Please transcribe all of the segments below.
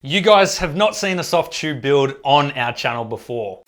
You guys have not seen a soft tube build on our channel before.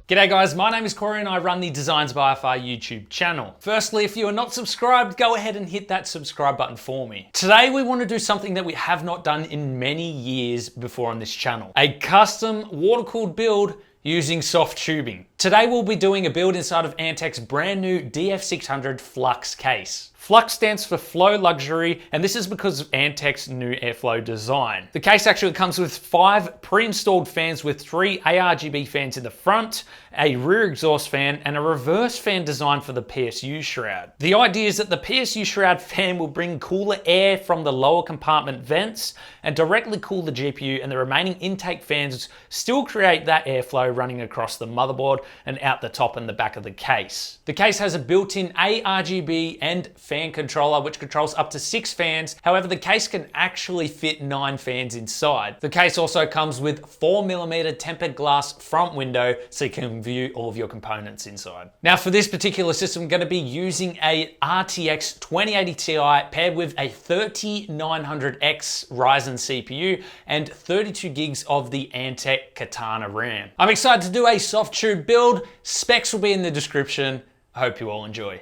G'day guys, my name is Corey and I run the Designs by FR YouTube channel. Firstly, if you are not subscribed, go ahead and hit that subscribe button for me. Today we want to do something that we have not done in many years before on this channel. A custom water-cooled build using soft tubing. Today we'll be doing a build inside of Antec's brand new DF600 Flux case. Flux stands for Flow Luxury, and this is because of Antec's new airflow design. The case actually comes with 5 pre-installed fans with 3 ARGB fans in the front, a rear exhaust fan, and a reverse fan designed for the PSU shroud. The idea is that the PSU shroud fan will bring cooler air from the lower compartment vents and directly cool the GPU, and the remaining intake fans still create that airflow running across the motherboard and out the top and the back of the case. The case has a built-in ARGB and fan controller which controls up to 6 fans. However, the case can actually fit 9 fans inside. The case also comes with 4mm tempered glass front window so you can view all of your components inside. Now for this particular system, I'm going to be using a RTX 2080 Ti paired with a 3900X Ryzen CPU and 32 gigs of the Antec Katana RAM. I'm excited to do a soft tube build. Specs will be in the description. I hope you all enjoy.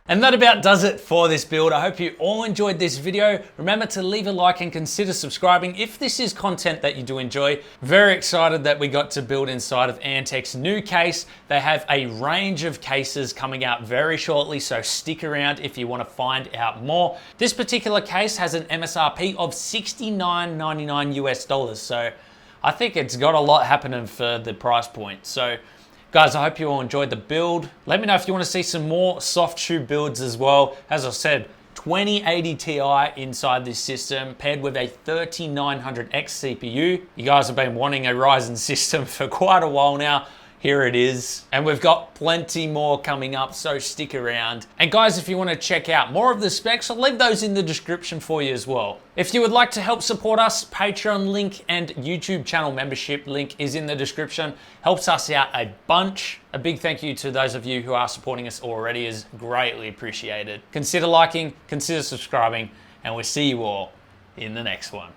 And that about does it for this build. I hope you all enjoyed this video. Remember to leave a like and consider subscribing if this is content that you do enjoy. Very excited that we got to build inside of Antec's new case. They have a range of cases coming out very shortly, so stick around if you want to find out more. This particular case has an MSRP of $69.99 US, so I think it's got a lot happening for the price point. So guys, I hope you all enjoyed the build. Let me know if you want to see some more soft shoe builds as well. As I said, 2080 Ti inside this system paired with a 3900X CPU. You guys have been wanting a Ryzen system for quite a while now. Here it is. And we've got plenty more coming up, so stick around. And guys, if you want to check out more of the specs, I'll leave those in the description for you as well. If you would like to help support us, Patreon link and YouTube channel membership link is in the description. Helps us out a bunch. A big thank you to those of you who are supporting us already is greatly appreciated. Consider liking, consider subscribing, and we'll see you all in the next one.